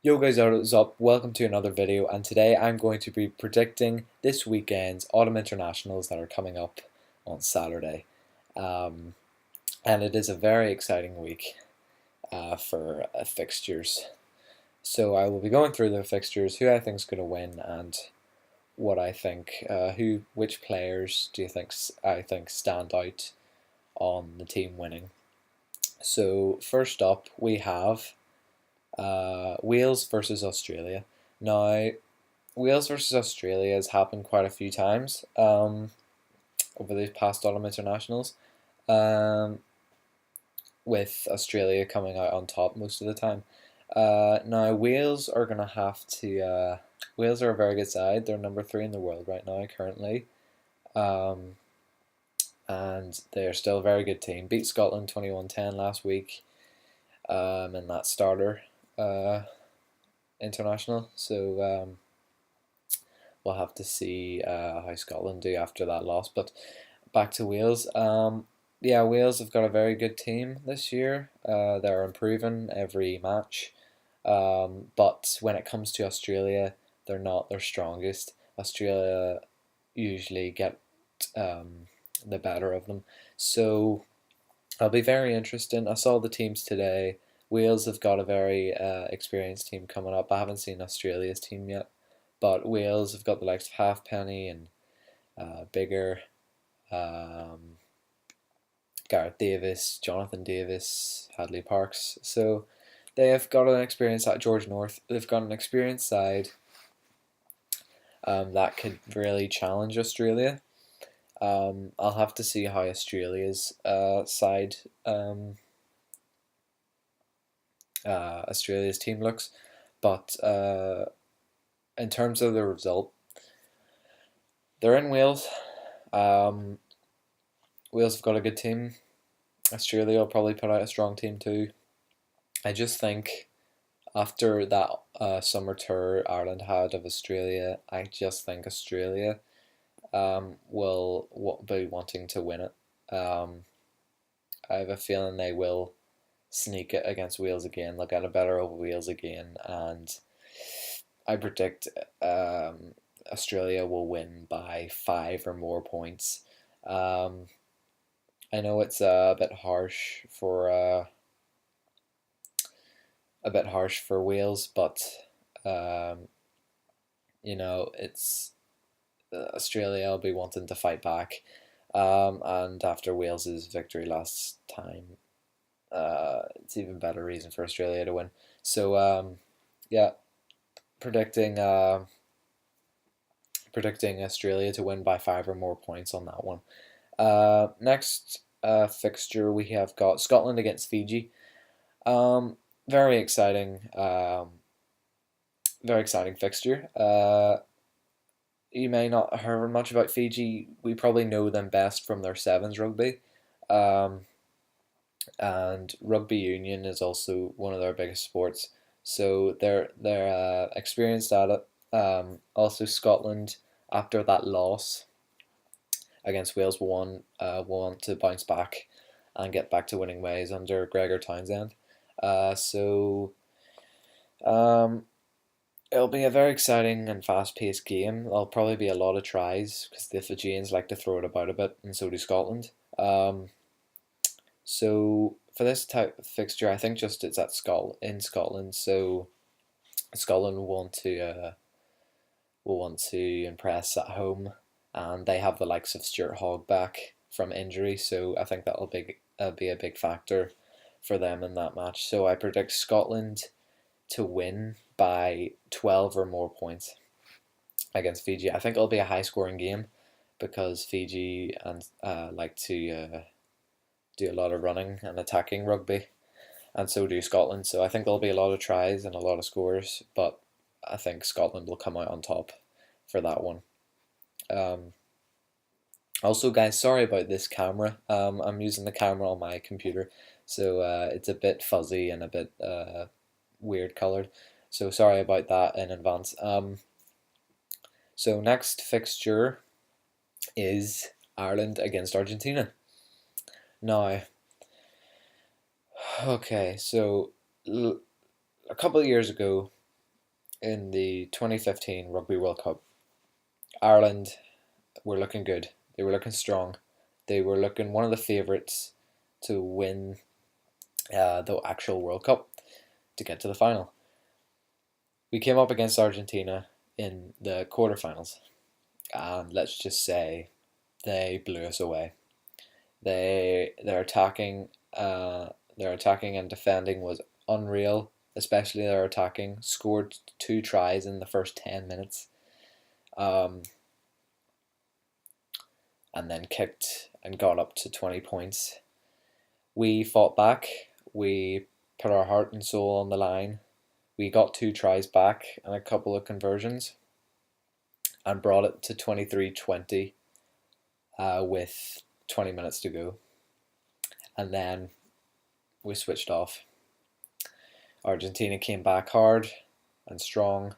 Yo guys, what is up? Welcome to another video, and today I'm going to be predicting this weekend's autumn internationals that are coming up on Saturday. Um, and it is a very exciting week for fixtures. So I will be going through the fixtures, who I think is going to win, and what I think, which players do you think I think stand out on the team winning. So first up we have Wales versus Australia. Now, Wales versus Australia has happened quite a few times over these past autumn internationals, um, with Australia coming out on top most of the time. Now, Wales are going to have to. Wales are a very good side. They're number 3 in the world right now, currently. Um, and they're still a very good team. Beat Scotland 21-10 last week in that starter international. So we'll have to see how Scotland do after that loss. But back to Wales. Yeah, Wales have got a very good team this year. They're improving every match. But when it comes to Australia, they're not their strongest. Australia usually get the better of them. So it'll be very interesting. I saw the teams today. Wales have got a very experienced team coming up. I haven't seen Australia's team yet, but Wales have got the likes of Halfpenny and Bigger, Gareth Davis, Jonathan Davis, Hadley Parks. So they have got an experienced at George North. They've got an experienced side that could really challenge Australia. I'll have to see how Australia's side, Australia's team looks, but in terms of the result, they're in Wales. Wales have got a good team. Australia will probably put out a strong team too. I just think after that summer tour Ireland had of Australia, I just think Australia will be wanting to win it. I have a feeling they will sneak it against Wales again. They'll get a better over Wales again, and I predict Australia will win by 5 or more points. I know it's a bit harsh for Wales, but it's Australia will be wanting to fight back. And after Wales's victory last time, it's even better reason for Australia to win. So yeah, predicting predicting Australia to win by 5 or more points on that one. Next fixture we have got Scotland against Fiji. Very exciting, fixture. You may not have heard much about Fiji. We probably know them best from their sevens rugby. And rugby union is also one of their biggest sports. So they're experienced at it. Also Scotland, after that loss against Wales, will want to bounce back and get back to winning ways under Gregor Townsend. So it'll be a very exciting and fast-paced game. There'll probably be a lot of tries because the Fijians like to throw it about a bit, and so do Scotland. So for this type of fixture, I think just it's in Scotland. So Scotland will want to impress at home, and they have the likes of Stuart Hogg back from injury. So I think that'll be a big factor for them in that match. So I predict Scotland to win by 12 or more points against Fiji. I think it'll be a high-scoring game because Fiji like to do a lot of running and attacking rugby, and so do Scotland. So I think there'll be a lot of tries and a lot of scores, but I think Scotland will come out on top for that one. Also, guys, sorry about this camera. I'm using the camera on my computer, so it's a bit fuzzy and a bit weird colored. So sorry about that in advance. So next fixture is Ireland against Argentina. Now, okay, so a couple of years ago, in the 2015 Rugby World Cup, Ireland were looking good. They were looking strong. They were looking one of the favourites to win the actual World Cup, to get to the final. We came up against Argentina in the quarterfinals, and let's just say they blew us away. Their attacking and defending was unreal, especially their attacking. Scored 2 tries in the first 10 minutes, um, and then kicked and got up to 20 points. We fought back. We put our heart and soul on the line. We got 2 tries back and a couple of conversions, and brought it to 23-20 with 20 minutes to go. And then we switched off. Argentina came back hard and strong,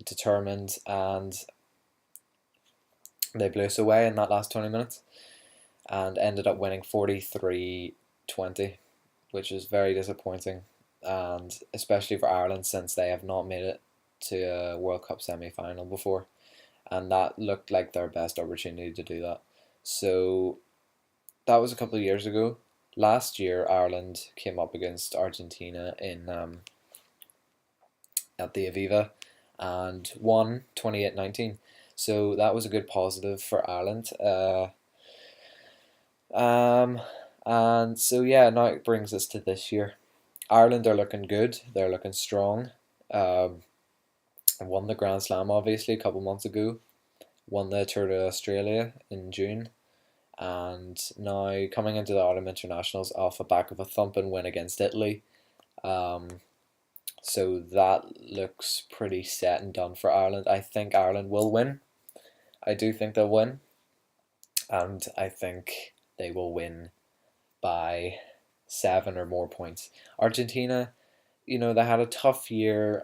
determined, and they blew us away in that last 20 minutes and ended up winning 43-20, which is very disappointing, and especially for Ireland, since they have not made it to a World Cup semi-final before, and that looked like their best opportunity to do that. So that was a couple of years ago. Last year, Ireland came up against Argentina in at the Aviva and won 28-19. So that was a good positive for Ireland. And so yeah, now it brings us to this year. Ireland are looking good. They're looking strong. Won the Grand Slam obviously a couple months ago. Won the Tour de Australia in June. And now coming into the autumn internationals off the back of a thumping win against Italy. So that looks pretty set and done for Ireland. I think Ireland will win. I do think they'll win. And I think they will win by 7 or more points. Argentina, they had a tough year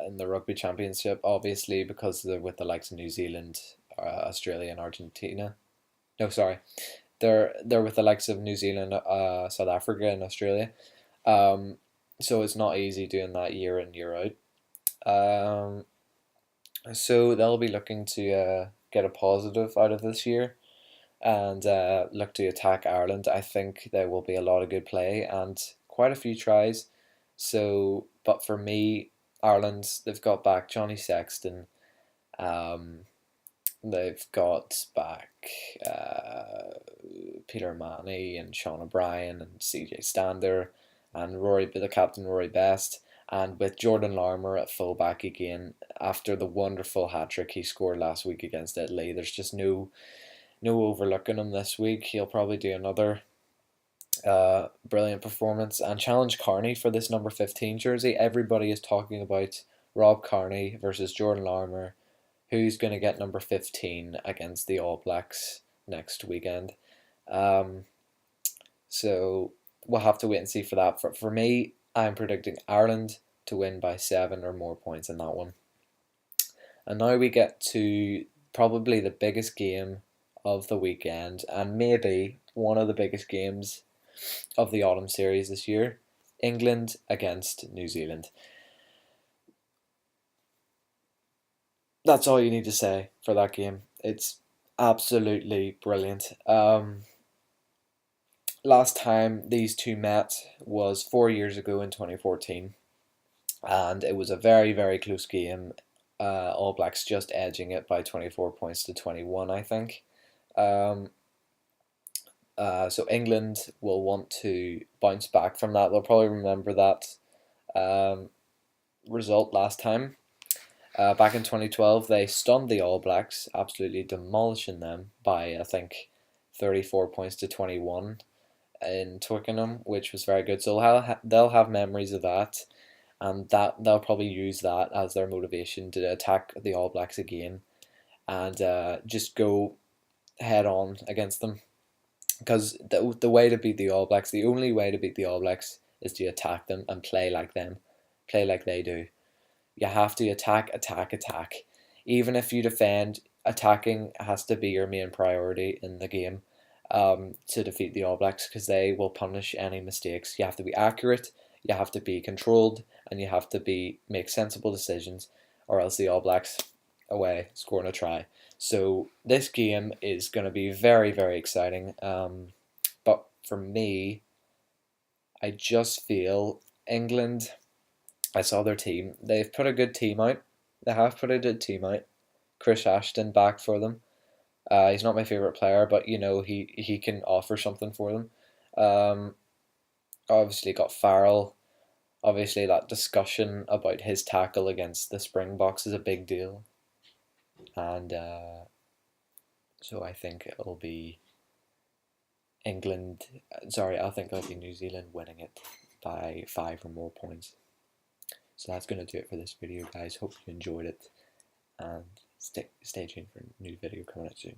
in the Rugby Championship, obviously, because they're with the likes of New Zealand, Australia, and Argentina. No, sorry, they're with the likes of New Zealand, South Africa, and Australia. So it's not easy doing that year in, year out. So they'll be looking to get a positive out of this year and look to attack Ireland. I think there will be a lot of good play and quite a few tries. So, but for me, Ireland, they've got back Johnny Sexton. They've got back Peter Manny and Sean O'Brien and CJ Stander and the captain Rory Best. And with Jordan Larmour at fullback again, after the wonderful hat-trick he scored last week against Italy, there's just no overlooking him this week. He'll probably do another brilliant performance and challenge Carney for this number 15 jersey. Everybody is talking about Rob Carney versus Jordan Larmour. Who's going to get number 15 against the All Blacks next weekend? So we'll have to wait and see for that. For me, I'm predicting Ireland to win by 7 or more points in that one. And now we get to probably the biggest game of the weekend, and maybe one of the biggest games of the autumn series this year. England against New Zealand. That's all you need to say for that game. It's absolutely brilliant. Last time these two met was 4 years ago in 2014, and it was a very, very close game. All Blacks just edging it by 24 points to 21, I think. So England will want to bounce back from that. They'll probably remember that result last time. Back in 2012, they stunned the All Blacks, absolutely demolishing them by, I think, 34 points to 21 in Twickenham, which was very good. So they'll have memories of that, and that they'll probably use that as their motivation to attack the All Blacks again and just go head on against them. Because the way to beat the All Blacks, the only way to beat the All Blacks is to attack them and play like them, play like they do. You have to attack. Even if you defend, attacking has to be your main priority in the game to defeat the All Blacks, because they will punish any mistakes. You have to be accurate, you have to be controlled, and you have to make sensible decisions, or else the All Blacks away scoring a try. So this game is going to be very, very exciting. But for me, I just feel England. I saw their team. They've put a good team out. They have put a good team out. Chris Ashton back for them. He's not my favorite player, but he can offer something for them. Um, Obviously got Farrell. Obviously that discussion about his tackle against the Springboks is a big deal, and so I think it'll be England. Sorry, I think it'll be New Zealand winning it by 5 or more points. So that's going to do it for this video, guys. Hope you enjoyed it, and stay tuned for a new video coming out soon.